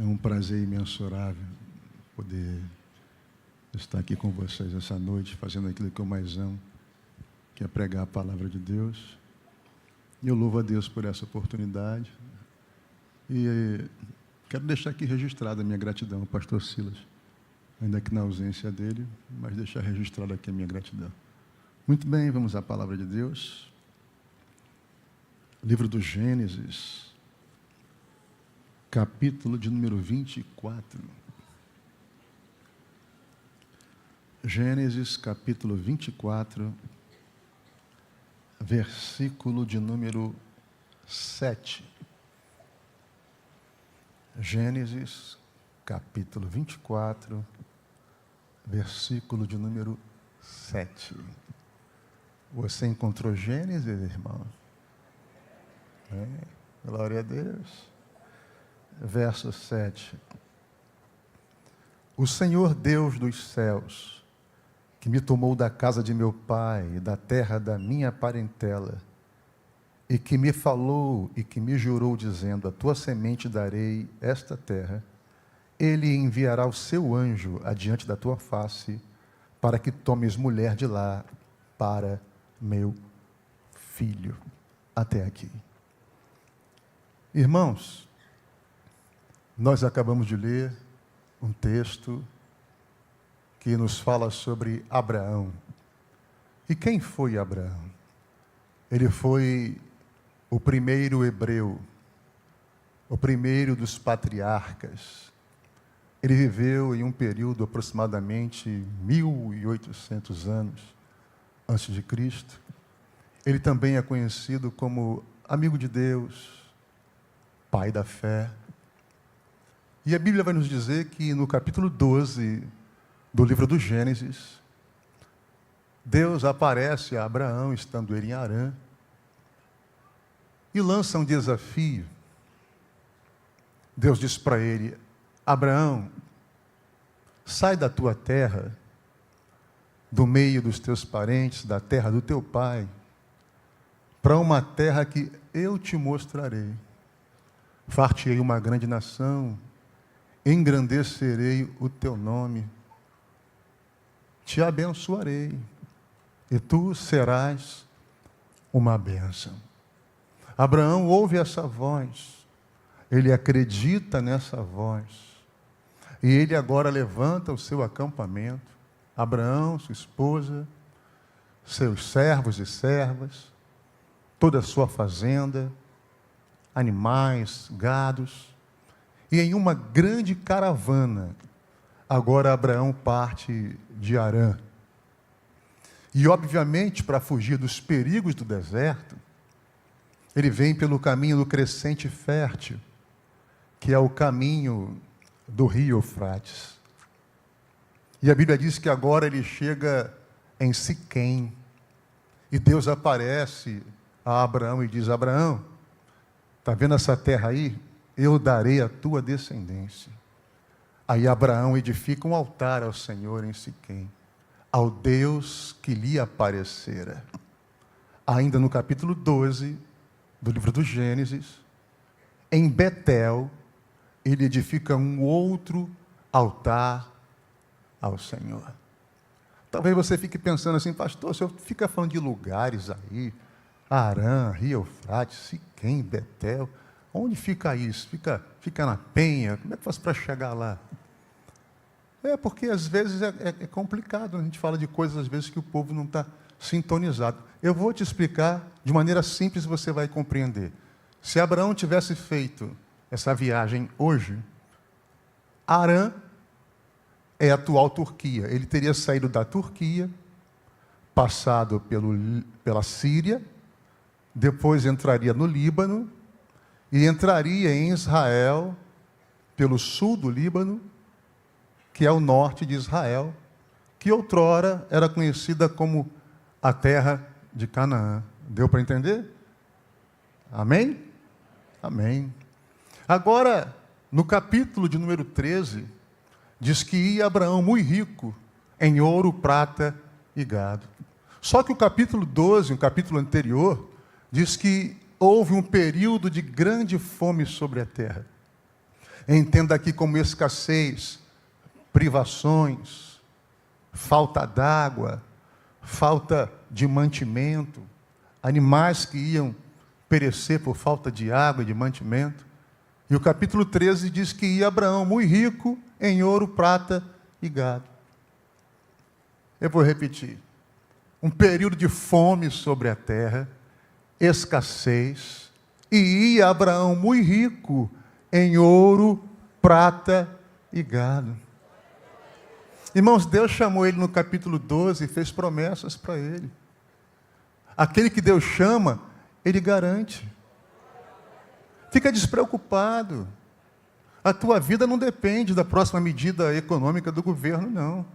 É um prazer imensurável poder estar aqui com vocês essa noite, fazendo aquilo que eu mais amo, que é pregar a palavra de Deus. E eu louvo a Deus por essa oportunidade. E quero deixar aqui registrada a minha gratidão ao pastor Silas, ainda que na ausência dele, mas deixar registrada aqui a minha gratidão. Muito bem, vamos à palavra de Deus. Livro do Gênesis, capítulo de número 24. Gênesis, capítulo 24, versículo de número 7. Gênesis, capítulo 24, versículo de número 7. Você encontrou Gênesis, irmão? Glória a Deus. Verso 7. O Senhor Deus dos céus, que me tomou da casa de meu pai e da terra da minha parentela, e que me falou e que me jurou, dizendo: a tua semente darei esta terra, ele enviará o seu anjo adiante da tua face, para que tomes mulher de lá para meu filho. Até aqui. Irmãos, nós acabamos de ler um texto que nos fala sobre Abraão. E quem foi Abraão? Ele foi o primeiro hebreu, o primeiro dos patriarcas. Ele viveu em um período aproximadamente 1800 anos antes de Cristo. Ele também é conhecido como amigo de Deus, pai da fé. E a Bíblia vai nos dizer que no capítulo 12 do livro do Gênesis, Deus aparece a Abraão, estando ele em Harã, e lança um desafio. Deus diz para ele: Abraão, sai da tua terra, do meio dos teus parentes, da terra do teu pai, para uma terra que eu te mostrarei. Far-te-ei uma grande nação, engrandecerei o teu nome, te abençoarei, e tu serás uma bênção. Abraão ouve essa voz, ele acredita nessa voz, e ele agora levanta o seu acampamento, Abraão, sua esposa, seus servos e servas, toda a sua fazenda, animais, gados, e em uma grande caravana, agora Abraão parte de Harã. E, obviamente, para fugir dos perigos do deserto, ele vem pelo caminho do crescente fértil, que é o caminho do rio Eufrates. E a Bíblia diz que agora ele chega em Siquém, e Deus aparece a Abraão e diz: Abraão, está vendo essa terra aí? Eu darei a tua descendência. Aí Abraão edifica um altar ao Senhor em Siquém, ao Deus que lhe aparecera. Ainda no capítulo 12 do livro do Gênesis, em Betel, ele edifica um outro altar ao Senhor. Talvez você fique pensando assim: pastor, o senhor fica falando de lugares aí, Harã, rio Eufrates, Siquém, Betel, onde fica isso? Fica na Penha? Como é que faz para chegar lá? É porque às vezes é complicado, a gente fala de coisas às vezes que o povo não está sintonizado. Eu vou te explicar de maneira simples, você vai compreender. Se Abraão tivesse feito essa viagem hoje, Harã é a atual Turquia. Ele teria saído da Turquia, passado pela Síria, depois entraria no Líbano, e entraria em Israel, pelo sul do Líbano, que é o norte de Israel, que outrora era conhecida como a terra de Canaã. Deu para entender? Amém? Amém. Agora, no capítulo de número 13, diz que ia Abraão muito rico em ouro, prata e gado. Só que o capítulo 12, um capítulo anterior, diz que houve um período de grande fome sobre a terra. Entenda aqui como escassez, privações, falta d'água, falta de mantimento, animais que iam perecer por falta de água e de mantimento. E o capítulo 13 diz que ia Abraão, muito rico em ouro, prata e gado. Eu vou repetir. Um período de fome sobre a terra, escassez, e ia Abraão, muito rico em ouro, prata e gado. Irmãos, Deus chamou ele no capítulo 12 e fez promessas para ele. Aquele que Deus chama, Ele garante. Fica despreocupado. A tua vida não depende da próxima medida econômica do governo, não.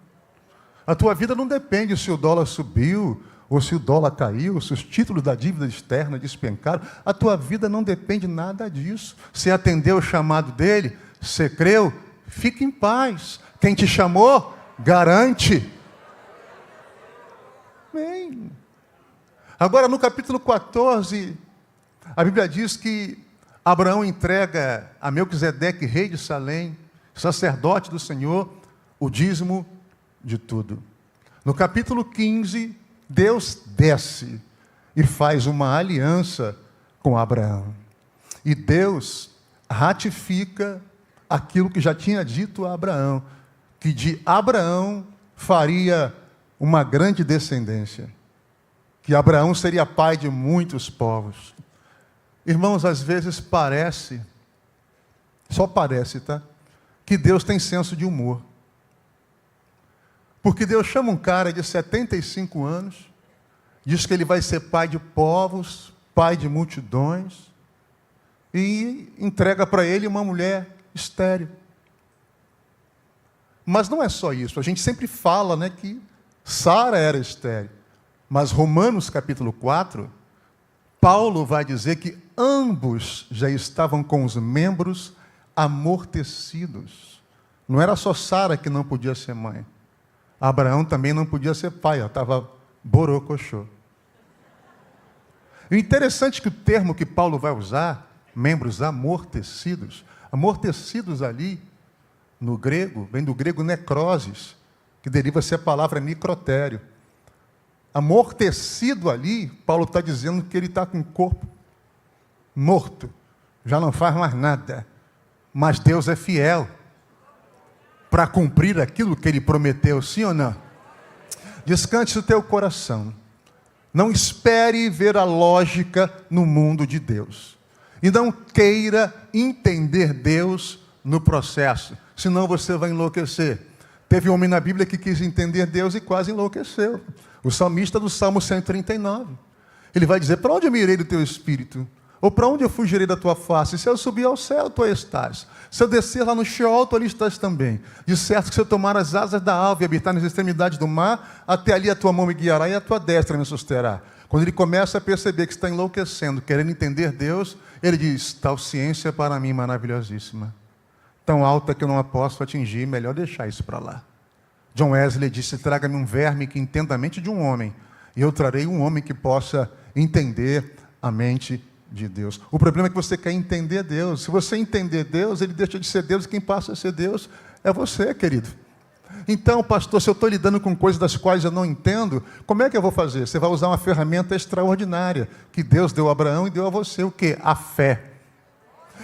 A tua vida não depende se o dólar subiu, ou se o dólar caiu, se os títulos da dívida externa despencaram. A tua vida não depende nada disso. Você atendeu o chamado dele, você creu, fique em paz. Quem te chamou, garante. Amém. Agora, no capítulo 14, a Bíblia diz que Abraão entrega a Melquisedeque, rei de Salém, sacerdote do Senhor, o dízimo de tudo. No capítulo 15, Deus desce e faz uma aliança com Abraão. E Deus ratifica aquilo que já tinha dito a Abraão, que de Abraão faria uma grande descendência, que Abraão seria pai de muitos povos. Irmãos, às vezes parece, só parece, tá? Que Deus tem senso de humor. Porque Deus chama um cara de 75 anos, diz que ele vai ser pai de povos, pai de multidões, e entrega para ele uma mulher estéril. Mas não é só isso, a gente sempre fala, né, que Sara era estéril. Mas Romanos capítulo 4, Paulo vai dizer que ambos já estavam com os membros amortecidos. Não era só Sara que não podia ser mãe. Abraão também não podia ser pai, estava borocochô. O interessante é que o termo que Paulo vai usar, membros amortecidos ali, no grego, vem do grego necroses, que deriva-se a palavra microtério. Amortecido ali, Paulo está dizendo que ele está com o corpo morto, já não faz mais nada, mas Deus é fiel para cumprir aquilo que Ele prometeu, sim ou não? Descanse o teu coração, não espere ver a lógica no mundo de Deus, e não queira entender Deus no processo, senão você vai enlouquecer. Teve um homem na Bíblia que quis entender Deus e quase enlouqueceu. O salmista do Salmo 139. Ele vai dizer, para onde eu me irei do teu espírito? Ou para onde eu fugirei da tua face? Se eu subir ao céu, tu estás. Se eu descer lá no Sheol, tu ali estás também. De certo que se eu tomar as asas da alva e habitar nas extremidades do mar, até ali a tua mão me guiará e a tua destra me susterá. Quando ele começa a perceber que está enlouquecendo, querendo entender Deus, ele diz, tal ciência para mim maravilhosíssima. Tão alta que eu não a posso atingir, melhor deixar isso para lá. John Wesley disse, traga-me um verme que entenda a mente de um homem, e eu trarei um homem que possa entender a mente de Deus. O problema é que você quer entender Deus. Se você entender Deus, Ele deixa de ser Deus, e quem passa a ser Deus é você, querido. Então, pastor, se eu estou lidando com coisas das quais eu não entendo, como é que eu vou fazer? Você vai usar uma ferramenta extraordinária, que Deus deu a Abraão e deu a você, o quê? A fé.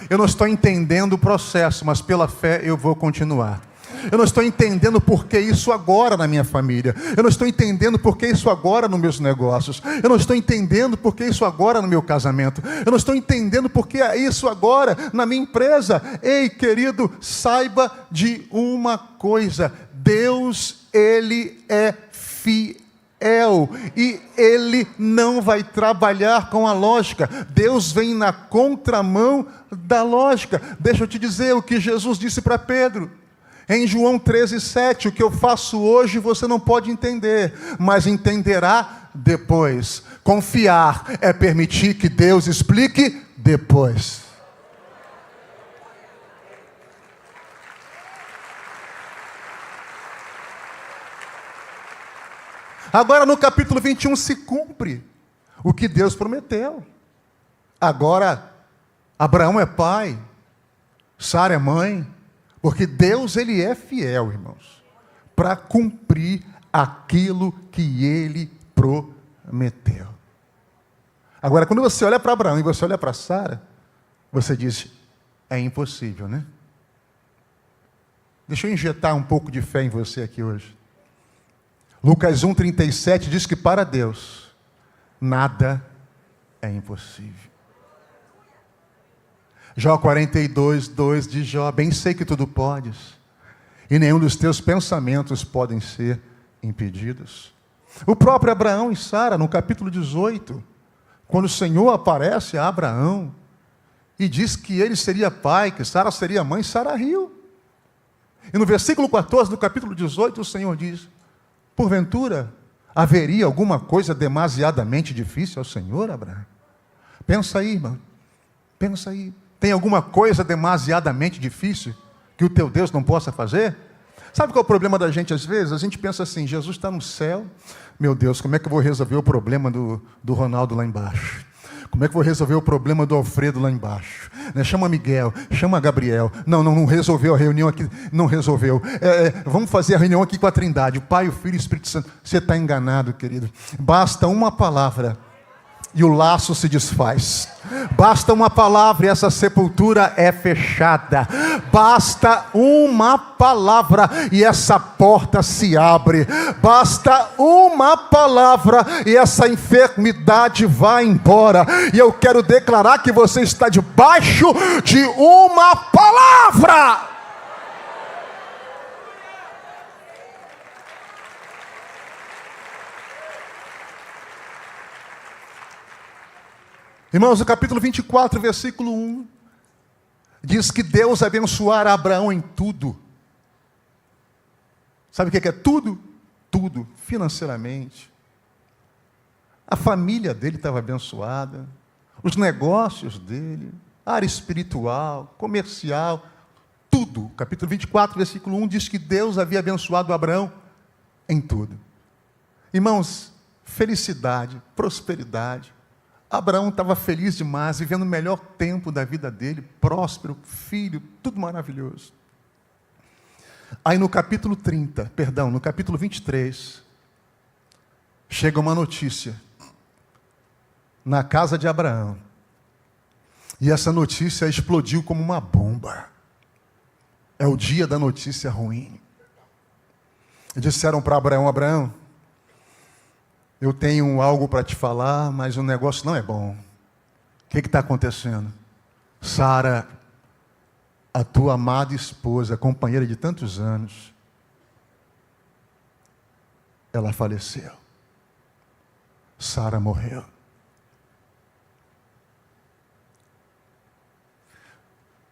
Eu não estou entendendo o processo, mas pela fé eu vou continuar. Eu não estou entendendo por que isso agora na minha família. Eu não estou entendendo por que isso agora nos meus negócios. Eu não estou entendendo por que isso agora no meu casamento. Eu não estou entendendo por que isso agora na minha empresa. Ei, querido, saiba de uma coisa. Deus, Ele é fiel. E Ele não vai trabalhar com a lógica. Deus vem na contramão da lógica. Deixa eu te dizer o que Jesus disse para Pedro. Em João 13:7, o que eu faço hoje você não pode entender, mas entenderá depois. Confiar é permitir que Deus explique depois. Agora no capítulo 21 se cumpre o que Deus prometeu. Agora, Abraão é pai, Sara é mãe, porque Deus, Ele é fiel, irmãos, para cumprir aquilo que Ele prometeu. Agora, quando você olha para Abraão e você olha para Sara, você diz, é impossível, né? Deixa eu injetar um pouco de fé em você aqui hoje. Lucas 1,37 diz que para Deus, nada é impossível. Jó 42:2 diz Jó, bem sei que tudo podes, e nenhum dos teus pensamentos podem ser impedidos. O próprio Abraão e Sara, no capítulo 18, quando o Senhor aparece a Abraão e diz que ele seria pai, que Sara seria mãe, Sara riu. E no versículo 14 do capítulo 18, o Senhor diz, porventura, haveria alguma coisa demasiadamente difícil ao Senhor, Abraão? Pensa aí, irmão, pensa aí. Tem alguma coisa demasiadamente difícil que o teu Deus não possa fazer? Sabe qual é o problema da gente às vezes? A gente pensa assim, Jesus está no céu, meu Deus, como é que eu vou resolver o problema do Ronaldo lá embaixo? Como é que eu vou resolver o problema do Alfredo lá embaixo? Chama Miguel, chama Gabriel. Não resolveu a reunião aqui, não resolveu. Vamos fazer a reunião aqui com a Trindade, o Pai, o Filho e o Espírito Santo. Você está enganado, querido. Basta uma palavra e o laço se desfaz. Basta uma palavra e essa sepultura é fechada. Basta uma palavra e essa porta se abre. Basta uma palavra e essa enfermidade vai embora. E eu quero declarar que você está debaixo de uma palavra. Irmãos, o capítulo 24, versículo 1, diz que Deus abençoara Abraão em tudo. Sabe o que é tudo? Tudo, financeiramente. A família dele estava abençoada, os negócios dele, área espiritual, comercial, tudo. Capítulo 24, versículo 1, diz que Deus havia abençoado Abraão em tudo. Irmãos, felicidade, prosperidade. Abraão estava feliz demais, vivendo o melhor tempo da vida dele, próspero, filho, tudo maravilhoso. Aí no capítulo 23, chega uma notícia na casa de Abraão. E essa notícia explodiu como uma bomba. É o dia da notícia ruim. E disseram para Abraão, Abraão, eu tenho algo para te falar, mas o negócio não é bom. O que está acontecendo? Sara, a tua amada esposa, companheira de tantos anos, ela faleceu. Sara morreu.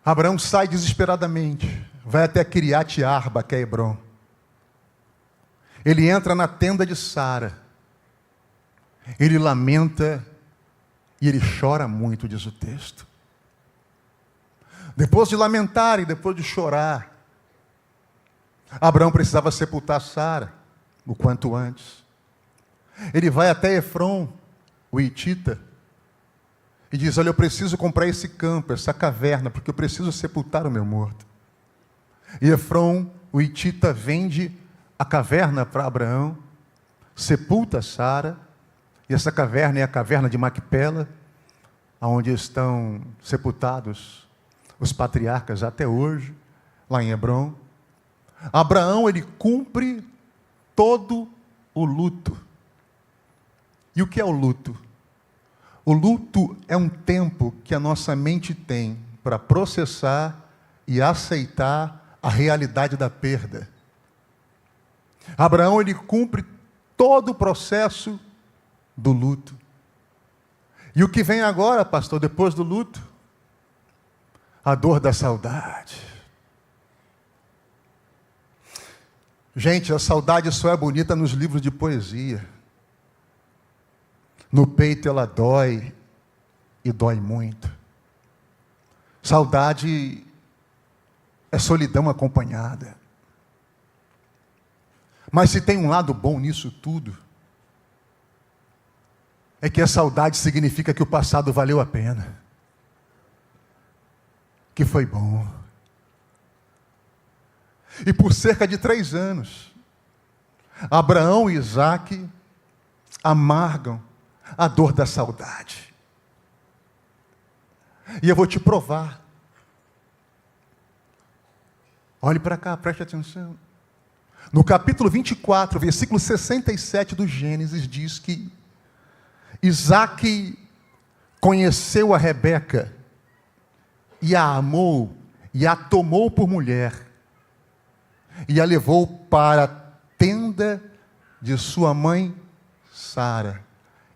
Abraão sai desesperadamente, vai até Kiriat Arba, que é Hebrom. Ele entra na tenda de Sara. Ele lamenta e ele chora muito, diz o texto. Depois de lamentar e depois de chorar, Abraão precisava sepultar Sara o quanto antes. Ele vai até Efrom, o hitita, e diz, olha, eu preciso comprar esse campo, essa caverna, porque eu preciso sepultar o meu morto. E Efrom, o hitita, vende a caverna para Abraão, sepulta Sara. E essa caverna é a caverna de Macpela, onde estão sepultados os patriarcas até hoje, lá em Hebrom. Abraão, ele cumpre todo o luto. E o que é o luto? O luto é um tempo que a nossa mente tem para processar e aceitar a realidade da perda. Abraão, ele cumpre todo o processo do luto. E o que vem agora, pastor, depois do luto? A dor da saudade. Gente, a saudade só é bonita nos livros de poesia. No peito ela dói, e dói muito. Saudade é solidão acompanhada. Mas se tem um lado bom nisso tudo, é que a saudade significa que o passado valeu a pena. Que foi bom. E por cerca de 3 anos, Abraão e Isaque amargam a dor da saudade. E eu vou te provar. Olhe para cá, preste atenção. No capítulo 24, versículo 67 do Gênesis, diz que Isaque conheceu a Rebeca e a amou e a tomou por mulher e a levou para a tenda de sua mãe Sara.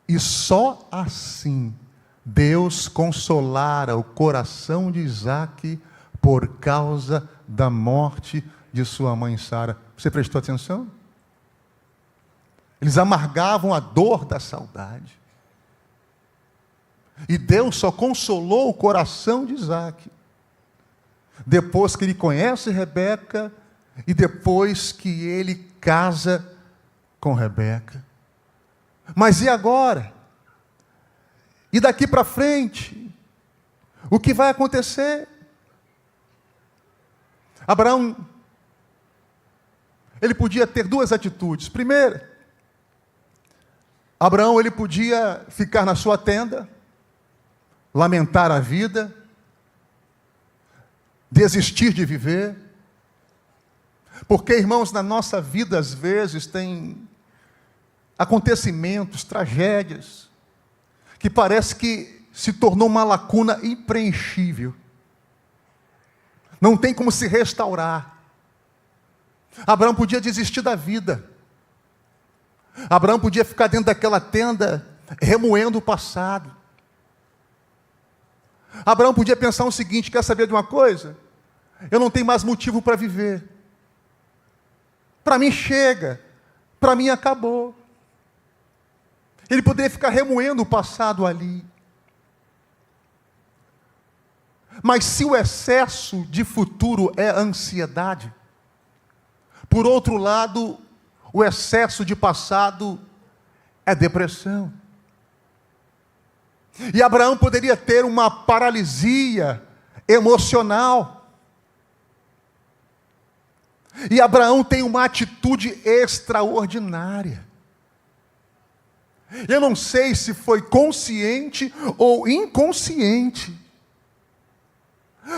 E só assim Deus consolara o coração de Isaque por causa da morte de sua mãe Sara. Você prestou atenção? Eles amargavam a dor da saudade. E Deus só consolou o coração de Isaque depois que ele conhece Rebeca e depois que ele casa com Rebeca. Mas e agora? E daqui para frente? O que vai acontecer? Abraão, ele podia ter 2 atitudes. Primeira, Abraão, ele podia ficar na sua tenda, lamentar a vida, desistir de viver. Porque, irmãos, na nossa vida, às vezes, tem acontecimentos, tragédias, que parece que se tornou uma lacuna impreenchível. Não tem como se restaurar. Abraão podia desistir da vida. Abraão podia ficar dentro daquela tenda, remoendo o passado. Abraão podia pensar o seguinte: quer saber de uma coisa? Eu não tenho mais motivo para viver. Para mim chega, para mim acabou. Ele poderia ficar remoendo o passado ali. Mas se o excesso de futuro é ansiedade, por outro lado, o excesso de passado é depressão. E Abraão poderia ter uma paralisia emocional. E Abraão tem uma atitude extraordinária. Eu não sei se foi consciente ou inconsciente,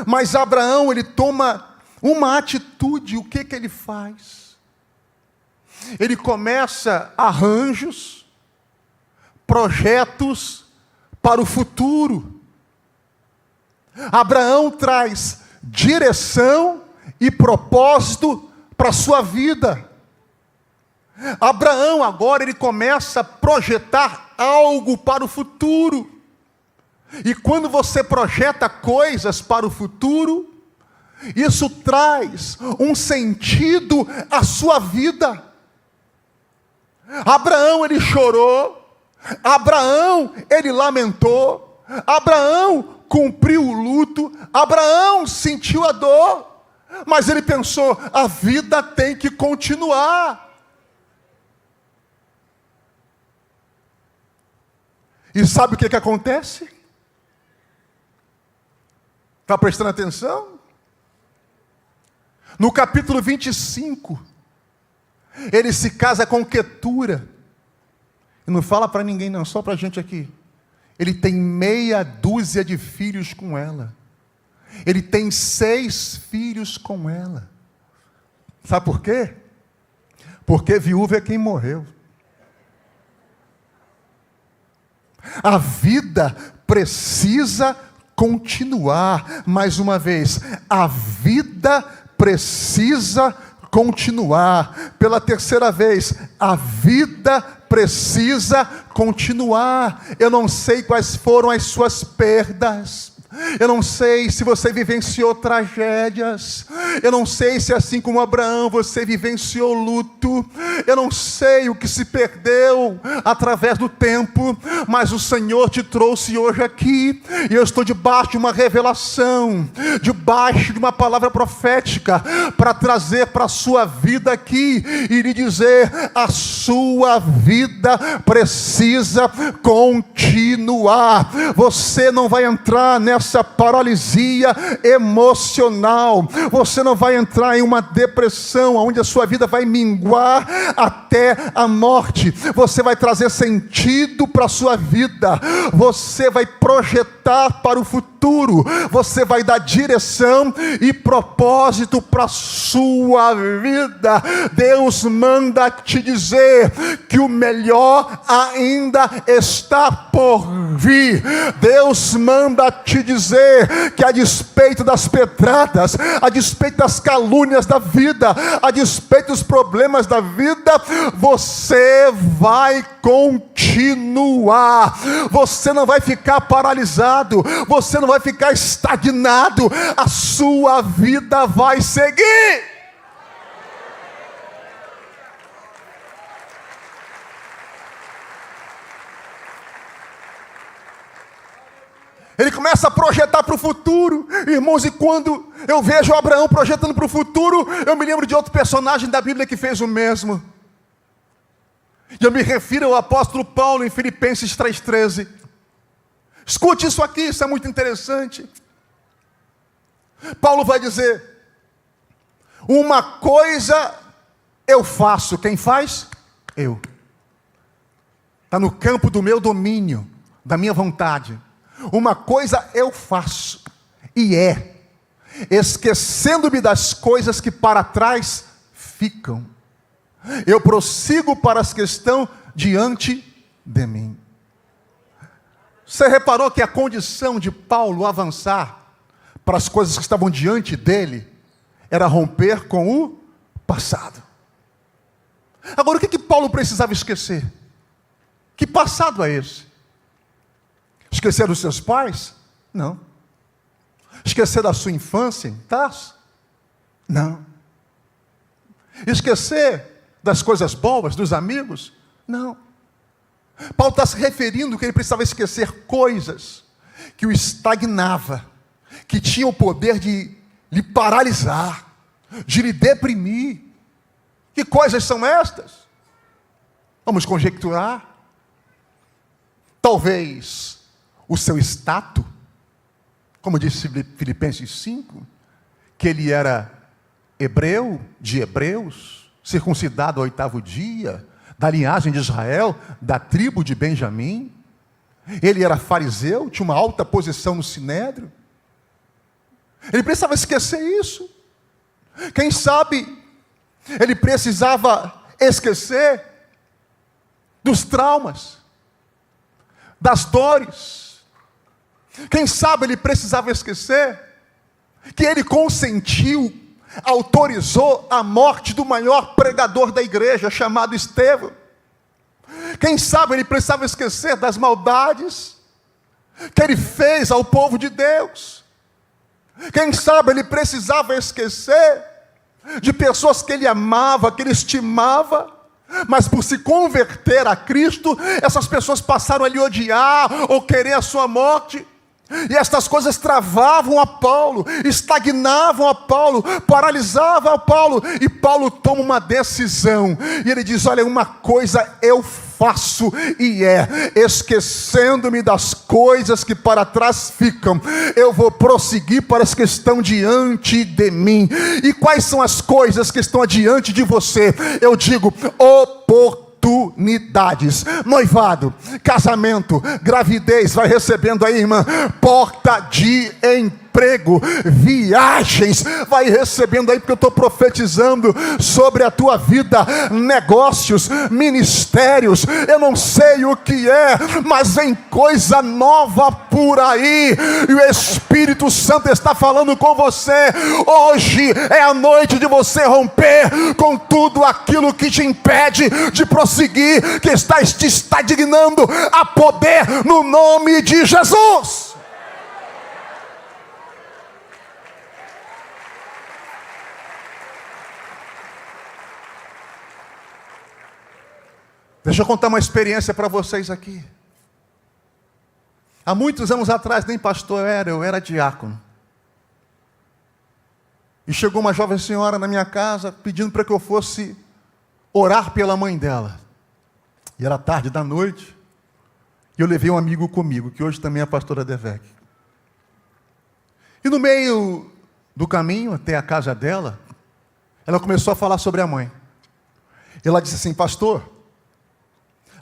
mas Abraão, ele toma uma atitude. O que ele faz? Ele começa arranjos, projetos para o futuro. Abraão traz direção e propósito para a sua vida. Abraão agora, ele começa a projetar algo para o futuro. E quando você projeta coisas para o futuro, isso traz um sentido à sua vida. Abraão, ele chorou. Abraão, ele lamentou. Abraão cumpriu o luto. Abraão sentiu a dor. Mas ele pensou: a vida tem que continuar. E sabe o que acontece? Está prestando atenção? No capítulo 25, ele se casa com Quetura. E não fala para ninguém não, só para a gente aqui. Ele tem meia dúzia de filhos com ela. Ele tem 6 filhos com ela. Sabe por quê? Porque viúva é quem morreu. A vida precisa continuar. Mais uma vez, a vida precisa continuar. Pela terceira vez, a vida precisa continuar. Eu não sei quais foram as suas perdas. Eu não sei se você vivenciou tragédias. Eu não sei se, assim como Abraão, você vivenciou luto. Eu não sei o que se perdeu através do tempo, mas o Senhor te trouxe hoje aqui, e eu estou debaixo de uma revelação, debaixo de uma palavra profética, para trazer para a sua vida aqui, e lhe dizer: a sua vida precisa continuar. Você não vai entrar nessa nessa paralisia emocional. Você não vai entrar em uma depressão, onde a sua vida vai minguar até a morte. Você vai trazer sentido para a sua vida. Você vai projetar para o futuro. Você vai dar direção e propósito para a sua vida. Deus manda te dizer que o melhor ainda está por vir. Deus manda te dizer que a despeito das pedradas, a despeito das calúnias da vida, a despeito dos problemas da vida, você vai continuar. Você não vai ficar paralisado, você não vai ficar estagnado, a sua vida vai seguir. Ele começa a projetar para o futuro, irmãos, e quando eu vejo Abraão projetando para o futuro, eu me lembro de outro personagem da Bíblia que fez o mesmo. E eu me refiro ao apóstolo Paulo em Filipenses 3,13. Escute isso aqui, isso é muito interessante. Paulo vai dizer: uma coisa eu faço, quem faz? Eu. Está no campo do meu domínio, da minha vontade. Uma coisa eu faço, e esquecendo-me das coisas que para trás ficam, eu prossigo para as que estão diante de mim. Você reparou que a condição de Paulo avançar para as coisas que estavam diante dele era romper com o passado. Agora, o que Paulo precisava esquecer? Que passado é esse? Esquecer dos seus pais? Não. Esquecer da sua infância em Tarso? Não. Esquecer das coisas boas, dos amigos? Não. Paulo está se referindo que ele precisava esquecer coisas que o estagnava, que tinham o poder de lhe paralisar, de lhe deprimir. Que coisas são estas? Vamos conjecturar. Talvez o seu status, como disse Filipenses 5, que ele era hebreu, de hebreus, circuncidado ao 8º dia, da linhagem de Israel, da tribo de Benjamim. Ele era fariseu, tinha uma alta posição no sinédrio. Ele precisava esquecer isso. Quem sabe ele precisava esquecer dos traumas, das dores. Quem sabe ele precisava esquecer que ele consentiu, autorizou a morte do maior pregador da igreja, chamado Estevão. Quem sabe ele precisava esquecer das maldades que ele fez ao povo de Deus. Quem sabe ele precisava esquecer de pessoas que ele amava, que ele estimava, mas por se converter a Cristo, essas pessoas passaram a lhe odiar ou querer a sua morte. E estas coisas travavam a Paulo, estagnavam a Paulo, paralisavam a Paulo. E Paulo toma uma decisão. E ele diz: olha, uma coisa eu faço, e esquecendo-me das coisas que para trás ficam, eu vou prosseguir para as que estão diante de mim. E quais são as coisas que estão adiante de você? Eu digo: oportunidades, noivado, casamento, gravidez, vai recebendo aí, irmã, porta de emprego, viagens, vai recebendo aí, porque eu estou profetizando sobre a tua vida, negócios, ministérios, eu não sei o que é, mas vem coisa nova por aí, e o Espírito Santo está falando com você. Hoje é a noite de você romper com tudo aquilo que te impede de prosseguir, que está te estagnando, a poder no nome de Jesus. Deixa eu contar uma experiência para vocês aqui. Há muitos anos atrás, nem pastor eu era diácono. E chegou uma jovem senhora na minha casa, pedindo para que eu fosse orar pela mãe dela. E era tarde da noite, e eu levei um amigo comigo, que hoje também é a pastora Devec. E no meio do caminho até a casa dela, ela começou a falar sobre a mãe. Ela disse assim: pastor,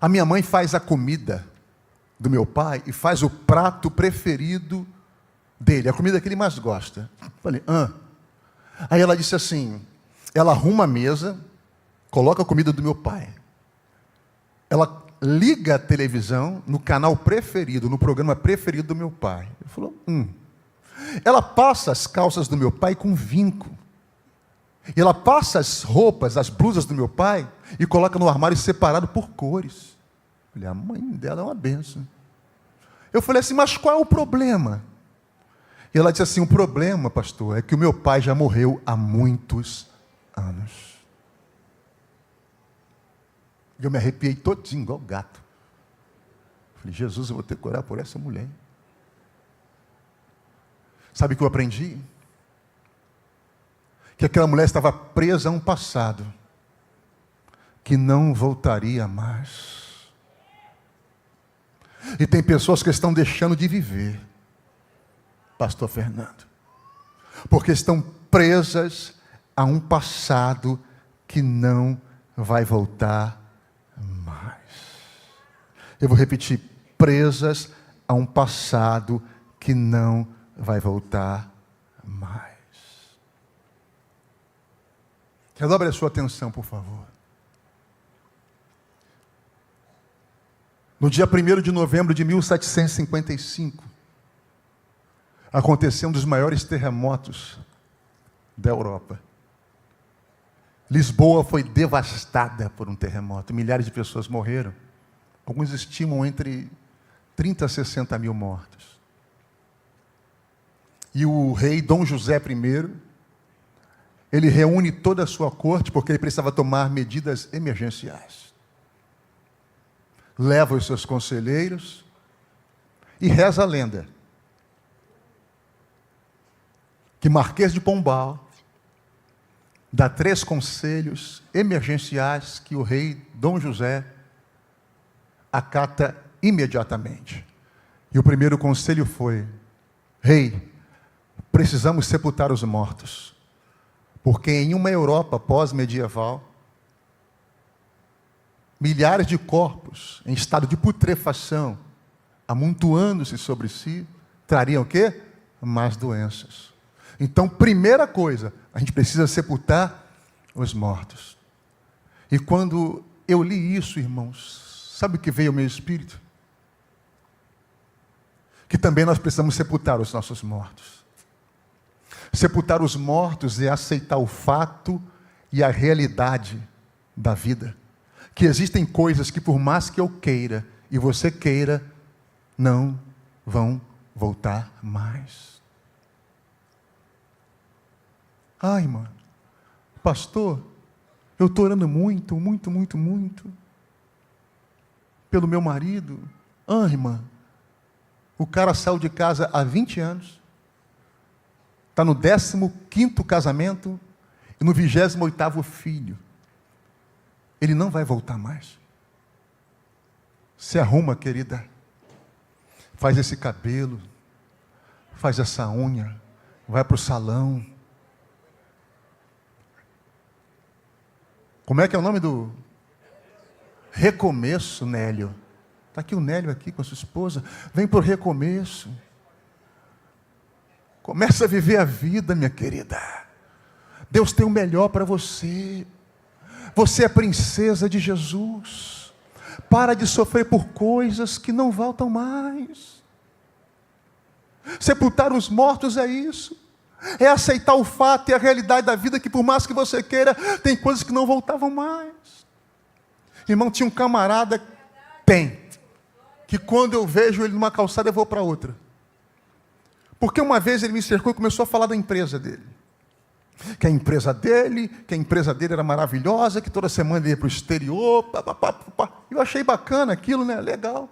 a minha mãe faz a comida do meu pai e faz o prato preferido dele, a comida que ele mais gosta. Eu falei, Aí ela disse assim, ela arruma a mesa, coloca a comida do meu pai. Ela liga a televisão no canal preferido, no programa preferido do meu pai. Ele falou, Ela passa as calças do meu pai com vinco. E ela passa as roupas, as blusas do meu pai e coloca no armário separado por cores. Eu falei, a mãe dela é uma bênção. Eu falei assim, mas qual é o problema? E ela disse assim, o problema, pastor, é que o meu pai já morreu há muitos anos. E eu me arrepiei todinho, igual gato. Eu falei, Jesus, eu vou ter que orar por essa mulher. Sabe o que eu aprendi? Que aquela mulher estava presa a um passado que não voltaria mais. E tem pessoas que estão deixando de viver, pastor Fernando, porque estão presas a um passado que não vai voltar mais. Eu vou repetir, presas a um passado que não vai voltar mais. Redobre a sua atenção, por favor. No dia 1º de novembro de 1755, aconteceu um dos maiores terremotos da Europa. Lisboa foi devastada por um terremoto, milhares de pessoas morreram. Alguns estimam entre 30 a 60 mil mortos. E o rei Dom José I, ele reúne toda a sua corte, porque ele precisava tomar medidas emergenciais. Leva os seus conselheiros e reza a lenda que Marquês de Pombal dá 3 conselhos emergenciais que o rei Dom José acata imediatamente. E o primeiro conselho foi: rei, precisamos sepultar os mortos, porque em uma Europa pós-medieval, milhares de corpos em estado de putrefação, amontoando-se sobre si, trariam o quê? Mais doenças. Então, primeira coisa, a gente precisa sepultar os mortos. E quando eu li isso, irmãos, sabe o que veio ao meu espírito? Que também nós precisamos sepultar os nossos mortos. Sepultar os mortos é aceitar o fato e a realidade da vida. Que existem coisas que, por mais que eu queira e você queira, não vão voltar mais. Ai, mano, pastor, eu estou orando muito pelo meu marido. Irmã, o cara saiu de casa há 20 anos, está no 15º casamento e no 28º filho. Ele não vai voltar mais. Se arruma, querida. Faz esse cabelo. Faz essa unha. Vai para o salão. Como é que é o nome do... Recomeço, Nélio. Está aqui o Nélio aqui com a sua esposa. Vem para o recomeço. Começa a viver a vida, minha querida. Deus tem o melhor para você. Você é princesa de Jesus. Para de sofrer por coisas que não voltam mais. Sepultar os mortos é isso. É aceitar o fato e a realidade da vida, que por mais que você queira, tem coisas que não voltavam mais. Irmão, tinha um camarada, que quando eu vejo ele numa calçada, eu vou para outra. Porque uma vez ele me cercou e começou a falar da empresa dele. Que a empresa dele era maravilhosa, que toda semana ele ia para o exterior. Eu achei bacana aquilo, né? Legal.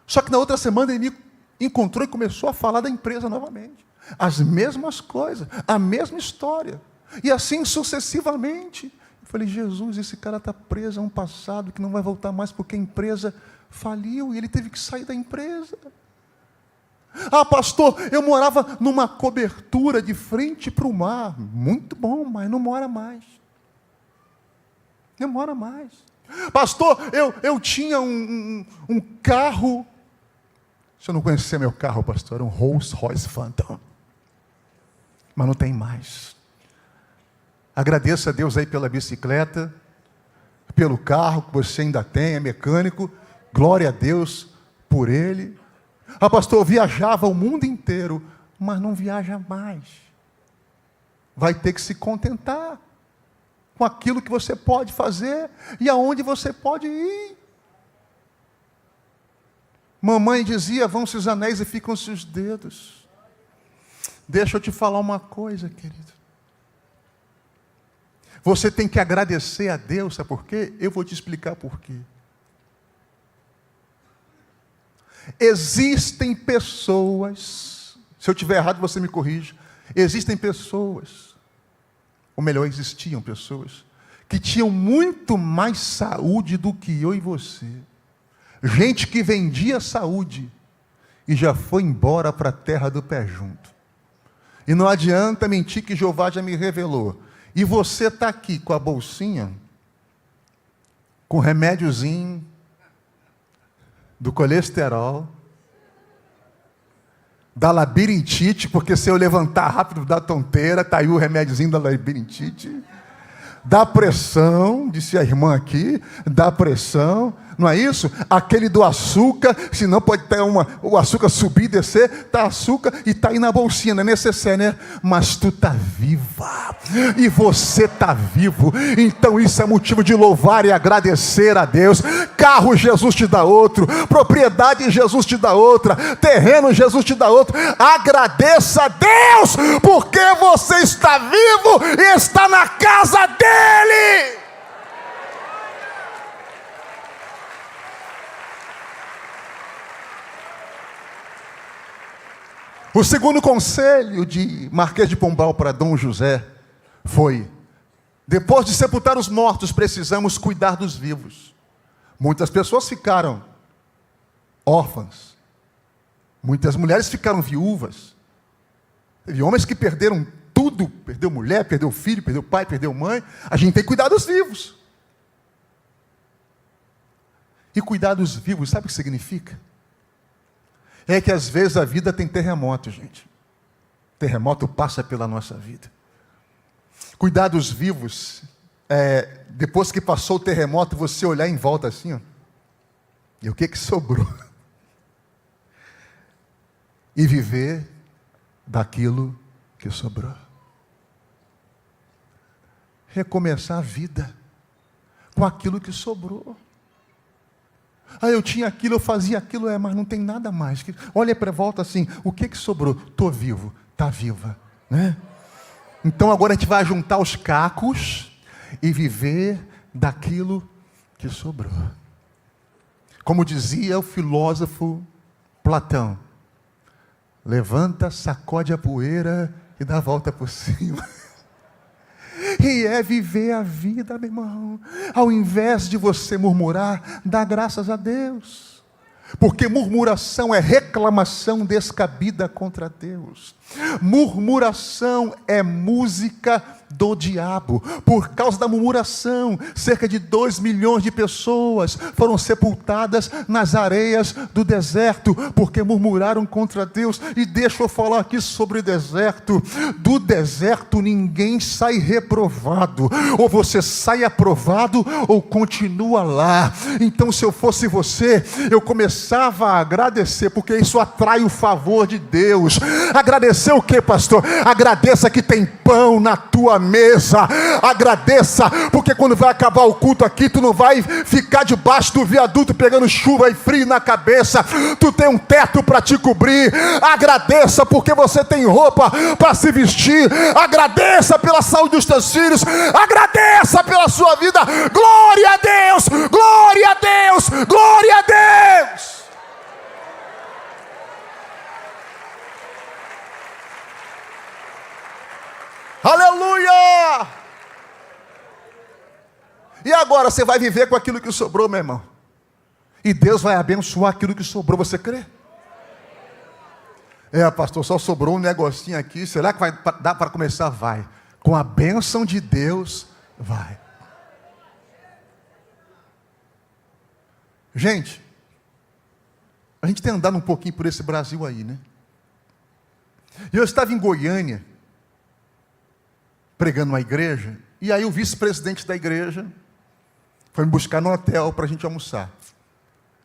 Só que na outra semana ele me encontrou e começou a falar da empresa novamente. As mesmas coisas, a mesma história. E assim sucessivamente. Eu falei, Jesus, esse cara está preso a um passado que não vai voltar mais, porque a empresa faliu e ele teve que sair da empresa. Ah, pastor, eu morava numa cobertura de frente para o mar. Muito bom, mas não mora mais. Não mora mais. Pastor, eu tinha um carro. Se eu não conhecia meu carro, pastor, era um Rolls Royce Phantom. Mas não tem mais. Agradeça a Deus aí pela bicicleta, pelo carro que você ainda tem, é mecânico. Glória a Deus por ele. Ah, pastor, eu viajava o mundo inteiro, mas não viaja mais. Vai ter que se contentar com aquilo que você pode fazer e aonde você pode ir. Mamãe dizia, vão-se os anéis e ficam-se os dedos. Deixa eu te falar uma coisa, querido. Você tem que agradecer a Deus, sabe por quê? Eu vou te explicar por quê. Existem pessoas, se eu estiver errado você me corrige, existem pessoas, ou melhor, existiam pessoas, que tinham muito mais saúde do que eu e você. Gente que vendia saúde e já foi embora para a terra do pé junto. E não adianta mentir que Jeová já me revelou. E você está aqui com a bolsinha, com remédiozinho do colesterol, da labirintite, porque se eu levantar rápido dá tonteira, está aí o remédiozinho da labirintite, da pressão, disse a irmã aqui, da pressão, não é isso? Aquele do açúcar, senão pode ter o açúcar subir e descer, está açúcar e está aí na bolsinha, não é necessário, né? Mas tu está viva, e você está vivo, então isso é motivo de louvar e agradecer a Deus. Carro Jesus te dá outro, propriedade Jesus te dá outra, terreno Jesus te dá outro. Agradeça a Deus, porque você está vivo e está na casa dEle. O segundo conselho de Marquês de Pombal para Dom José foi: depois de sepultar os mortos, precisamos cuidar dos vivos. Muitas pessoas ficaram órfãs. Muitas mulheres ficaram viúvas. Teve homens que perderam tudo. Perdeu mulher, perdeu filho, perdeu pai, perdeu mãe. A gente tem que cuidar dos vivos. E cuidar dos vivos, sabe o que significa? É que às vezes a vida tem terremoto, gente. Terremoto passa pela nossa vida. Cuidar dos vivos, depois que passou o terremoto, você olhar em volta assim, ó, e o que sobrou? E viver daquilo que sobrou. Recomeçar a vida com aquilo que sobrou. Ah, eu tinha aquilo, eu fazia aquilo, mas não tem nada mais. Olha para a volta assim, o que sobrou? Estou vivo, está viva, né? Então agora a gente vai juntar os cacos e viver daquilo que sobrou. Como dizia o filósofo Platão, levanta, sacode a poeira e dá a volta por cima. E é viver a vida, meu irmão. Ao invés de você murmurar, dá graças a Deus. Porque murmuração é reclamação descabida contra Deus. Murmuração é música do diabo. Por causa da murmuração, cerca de 2 milhões de pessoas foram sepultadas nas areias do deserto, porque murmuraram contra Deus. E deixa eu falar aqui sobre o deserto. Do deserto ninguém sai reprovado. Ou você sai aprovado, ou continua lá. Então, se eu fosse você, eu começava a agradecer, porque isso atrai o favor de Deus. Agradecer o que, pastor? Agradeça que tem pão na tua mesa. Agradeça, porque quando vai acabar o culto aqui, tu não vai ficar debaixo do viaduto pegando chuva e frio na cabeça. Tu tem um teto para te cobrir. Agradeça, porque você tem roupa para se vestir. Agradeça pela saúde dos teus filhos. Agradeça pela sua vida. Glória a Deus! Glória a Deus! Glória a Deus! Aleluia! E agora você vai viver com aquilo que sobrou, meu irmão. E Deus vai abençoar aquilo que sobrou, você crê? Pastor, só sobrou um negocinho aqui. Será que vai dar para começar? Vai. Com a bênção de Deus, vai. Gente, a gente tem andado um pouquinho por esse Brasil aí, né? E eu estava em Goiânia, pregando uma igreja, e aí o vice-presidente da igreja foi me buscar no hotel para a gente almoçar.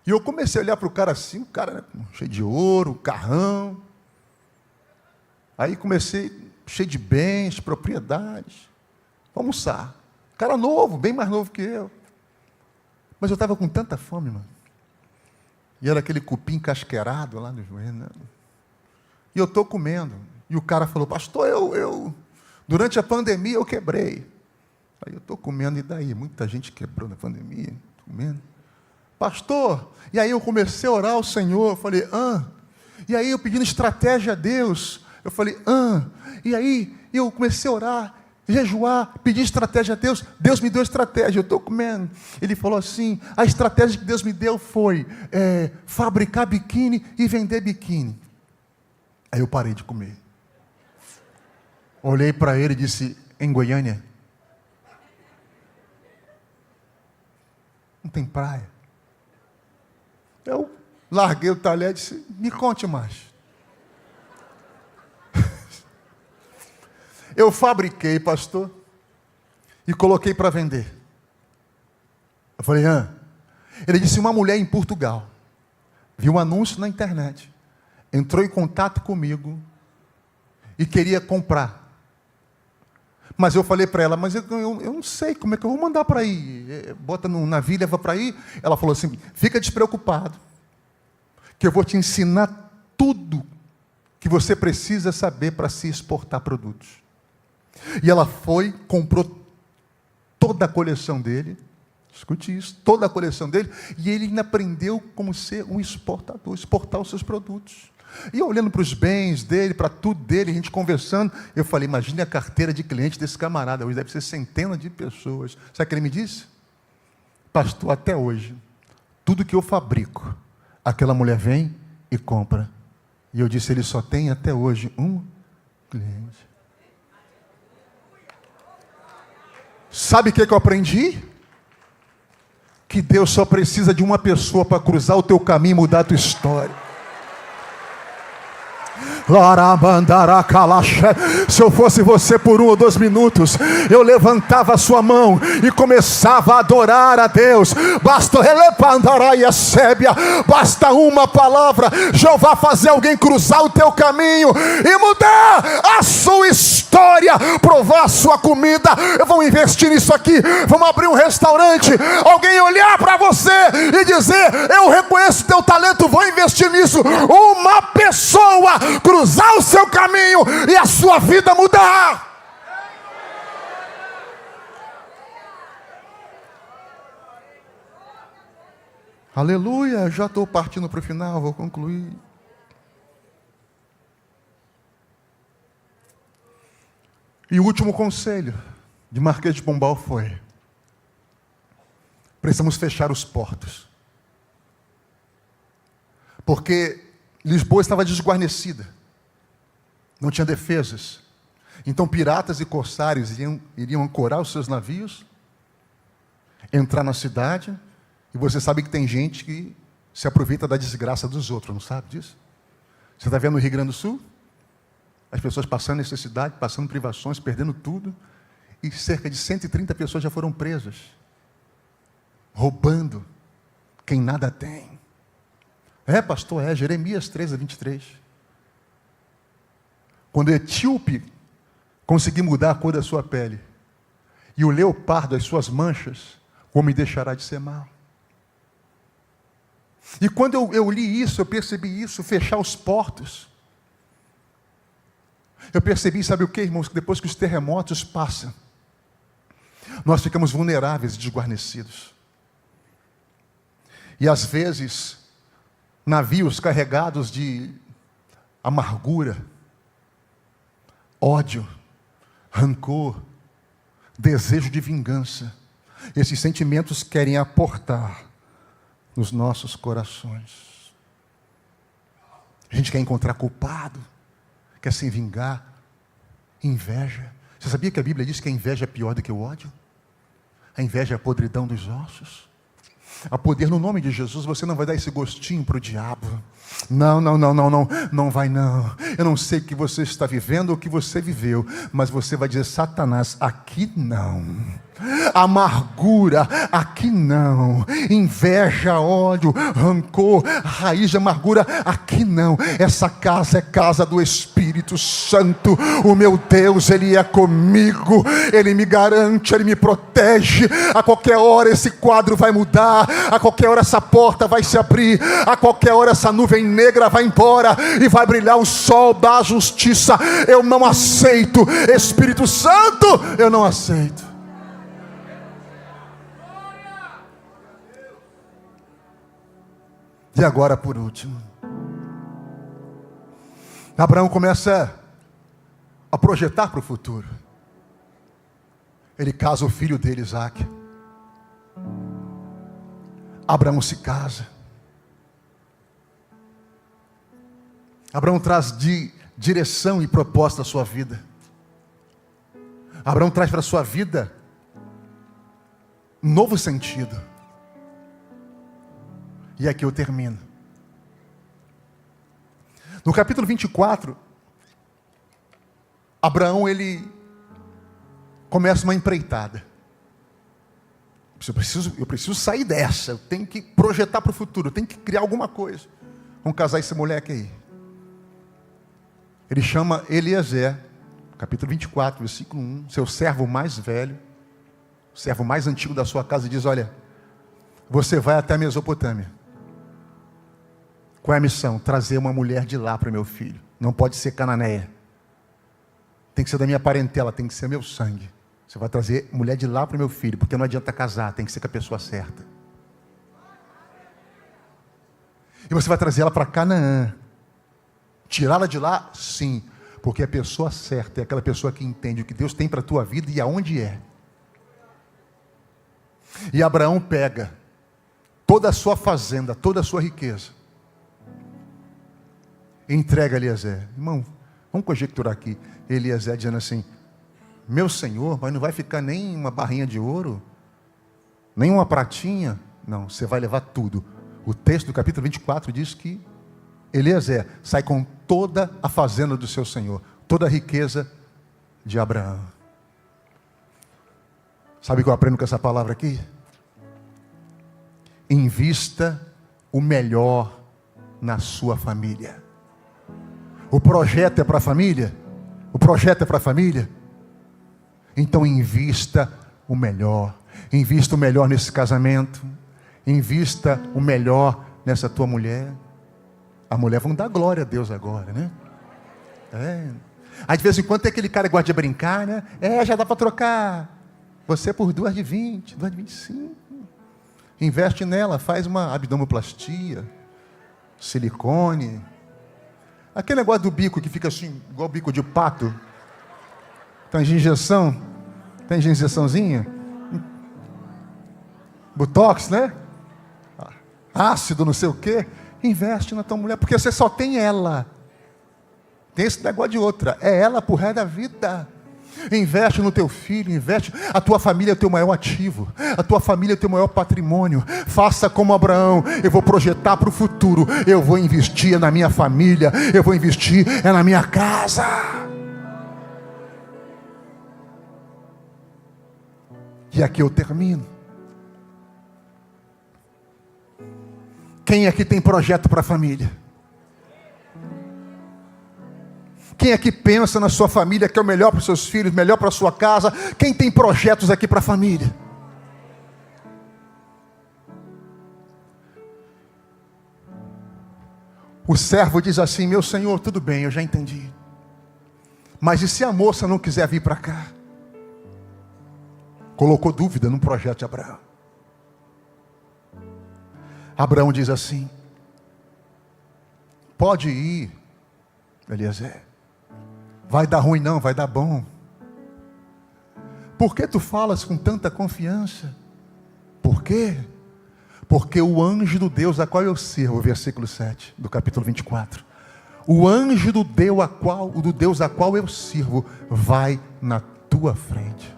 E eu comecei a olhar para o cara assim, o cara, né, cheio de ouro, carrão. Aí comecei, cheio de bens, propriedades. Vamos almoçar. Cara novo, bem mais novo que eu. Mas eu estava com tanta fome, mano. E era aquele cupim casqueirado lá no joelho, né? E eu estou comendo. E o cara falou, pastor, durante a pandemia eu quebrei. Aí eu estou comendo, e daí? Muita gente quebrou na pandemia, comendo. Pastor, e aí eu comecei a orar ao Senhor, eu falei, E aí eu pedindo estratégia a Deus, eu falei, E aí eu comecei a orar, jejuar, pedir estratégia a Deus, Deus me deu estratégia, eu estou comendo. Ele falou assim, a estratégia que Deus me deu foi fabricar biquíni e vender biquíni. Aí eu parei de comer. Olhei para ele e disse, em Goiânia, não tem praia. Eu larguei o talher e disse, me conte mais. Eu fabriquei, pastor, e coloquei para vender. Eu falei, Ele disse, uma mulher em Portugal viu um anúncio na internet, entrou em contato comigo e queria comprar. Mas eu falei para ela, mas eu não sei como é que eu vou mandar para aí. Bota no navio, leva para aí. Ela falou assim, fica despreocupado, que eu vou te ensinar tudo que você precisa saber para se exportar produtos. E ela foi, comprou toda a coleção dele, escute isso, toda a coleção dele, e ele ainda aprendeu como ser um exportador, exportar os seus produtos. E eu olhando para os bens dele, para tudo dele, a gente conversando, eu falei, imagine a carteira de cliente desse camarada, hoje deve ser centenas de pessoas. Sabe o que ele me disse? Pastor, até hoje, tudo que eu fabrico, aquela mulher vem e compra. E eu disse, ele só tem até hoje um cliente. Sabe o que eu aprendi? Que Deus só precisa de uma pessoa para cruzar o teu caminho e mudar a tua história. Se eu fosse você por 1 ou 2 minutos, eu levantava a sua mão e começava a adorar a Deus. Basta uma palavra, Jeová fazer alguém cruzar o teu caminho e mudar a sua história, provar a sua comida. Eu vou investir nisso aqui, vamos abrir um restaurante, alguém olhar para você e dizer, eu reconheço teu talento, vou investir nisso. Uma pessoa cruzar o seu caminho e a sua vida mudar. Aleluia, já estou partindo para o final, vou concluir. E o último conselho de Marquês de Pombal foi, precisamos fechar os portos. Porque Lisboa estava desguarnecida, não tinha defesas. Então piratas e corsários iriam ancorar os seus navios, entrar na cidade, e você sabe que tem gente que se aproveita da desgraça dos outros, não sabe disso? Você está vendo no Rio Grande do Sul? As pessoas passando necessidade, passando privações, perdendo tudo, e cerca de 130 pessoas já foram presas, roubando quem nada tem. Pastor, Jeremias 13:23. Quando o etíope conseguir mudar a cor da sua pele, e o leopardo as suas manchas, o homem deixará de ser mau. E quando eu li isso, eu percebi isso, fechar os portos. Eu percebi, sabe o que, irmãos? Que depois que os terremotos passam, nós ficamos vulneráveis e desguarnecidos. E às vezes, navios carregados de amargura, ódio, rancor, desejo de vingança, esses sentimentos querem aportar nos nossos corações. A gente quer encontrar culpado, quer se vingar. Inveja. Você sabia que a Bíblia diz que a inveja é pior do que o ódio? A inveja é a podridão dos ossos. A poder no nome de Jesus, você não vai dar esse gostinho para o diabo. Não vai não. Eu não sei o que você está vivendo ou o que você viveu, mas você vai dizer: Satanás, aqui não. Amargura, aqui não. Inveja, ódio, rancor, raiz de amargura, aqui não. Essa casa é casa do Espírito Santo. O meu Deus, Ele é comigo. Ele me garante, Ele me protege. A qualquer hora esse quadro vai mudar. A qualquer hora essa porta vai se abrir. A qualquer hora essa nuvem negra vai embora e vai brilhar o sol da justiça. Eu não aceito, Espírito Santo, eu não aceito. E agora, por último, Abraão começa a projetar para o futuro. Ele casa o filho dele, Isaque. Abraão se casa. Abraão traz direção e proposta à sua vida. Abraão traz para a sua vida um novo sentido. E aqui eu termino. No capítulo 24, Abraão, ele começa uma empreitada. Eu preciso sair dessa, eu tenho que projetar para o futuro, eu tenho que criar alguma coisa. Vamos casar esse moleque aí. Ele chama Eliezer, capítulo 24, versículo 1, seu servo mais velho, o servo mais antigo da sua casa, e diz: olha, você vai até a Mesopotâmia. Qual é a missão? Trazer uma mulher de lá para o meu filho. Não pode ser cananeia. Tem que ser da minha parentela, tem que ser meu sangue. Você vai trazer mulher de lá para o meu filho, porque não adianta casar, tem que ser com a pessoa certa. E você vai trazer ela para Canaã. Tirá-la de lá? Sim, porque a pessoa certa é aquela pessoa que entende o que Deus tem para a tua vida e aonde é. E Abraão pega toda a sua fazenda, toda a sua riqueza, e entrega a Eliezer. Irmão, vamos conjecturar aqui. Eliezer dizendo assim: meu senhor, mas não vai ficar nem uma barrinha de ouro? Nem uma pratinha? Não, você vai levar tudo. O texto do capítulo 24 diz que Eliezer sai com toda a fazenda do seu senhor, toda a riqueza de Abraão. Sabe o que eu aprendo com essa palavra aqui? Invista o melhor na sua família. O projeto é para a família? O projeto é para a família? Então invista o melhor. Invista o melhor nesse casamento. Invista o melhor nessa tua mulher. A mulher vão dar glória a Deus agora, né? Aí de vez em quando tem aquele cara que gosta de brincar, né? Já dá para trocar você por 2 de 20, 2 de 25. Investe nela, faz uma abdominoplastia, silicone. Aquele negócio do bico que fica assim, igual bico de pato. Tem injeção? Tem injeçãozinha? Botox, né? Ácido, não sei o quê. Investe na tua mulher, porque você só tem ela. Tem esse negócio de outra. É ela pro resto da vida. Investe no teu filho, investe. A tua família é o teu maior ativo. A tua família é o teu maior patrimônio. Faça como Abraão. Eu vou projetar para o futuro. Eu vou investir na minha família. Eu vou investir na minha casa. E aqui eu termino. Quem aqui tem projeto para a família? Quem aqui pensa na sua família, que é o melhor para os seus filhos, melhor para a sua casa? Quem tem projetos aqui para a família? O servo diz assim: meu senhor, tudo bem, eu já entendi. Mas e se a moça não quiser vir para cá? Colocou dúvida no projeto de Abraão. Abraão diz assim: pode ir, Eliezer. Vai dar ruim não, vai dar bom. Por que tu falas com tanta confiança? Por quê? Porque o anjo do Deus a qual eu sirvo, versículo 7 do capítulo 24, o anjo do Deus a qual eu sirvo vai na tua frente.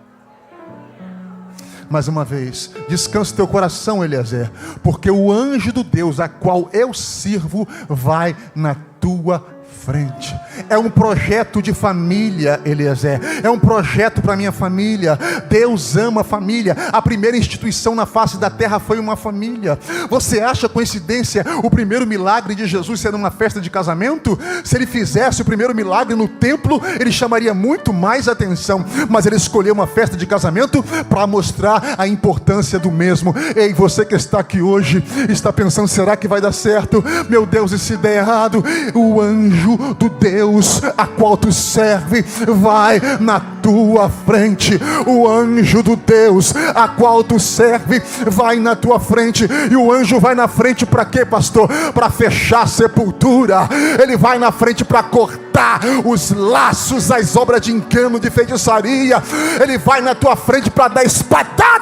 Mais uma vez, descansa teu coração, Eliezer, porque o anjo do Deus a qual eu sirvo vai na tua frente. É um projeto de família, Eliezer. É um projeto para minha família. Deus ama a família. A primeira instituição na face da terra foi uma família. Você acha coincidência o primeiro milagre de Jesus ser uma festa de casamento? Se ele fizesse o primeiro milagre no templo, ele chamaria muito mais atenção. Mas ele escolheu uma festa de casamento para mostrar a importância do mesmo. Ei, você que está aqui hoje, está pensando, será que vai dar certo? Meu Deus, e se der errado? O anjo do Deus a qual tu serve vai na tua frente. O anjo do Deus a qual tu serve vai na tua frente. E o anjo vai na frente para quê, pastor? Para fechar a sepultura. Ele vai na frente para cortar os laços, as obras de engano, de feitiçaria. Ele vai na tua frente para dar espadada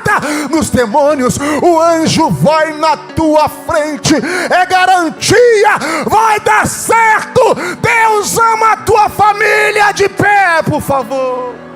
nos demônios. O anjo vai na tua frente. É garantia, vai dar certo. Deus ama a tua família. De pé, por favor.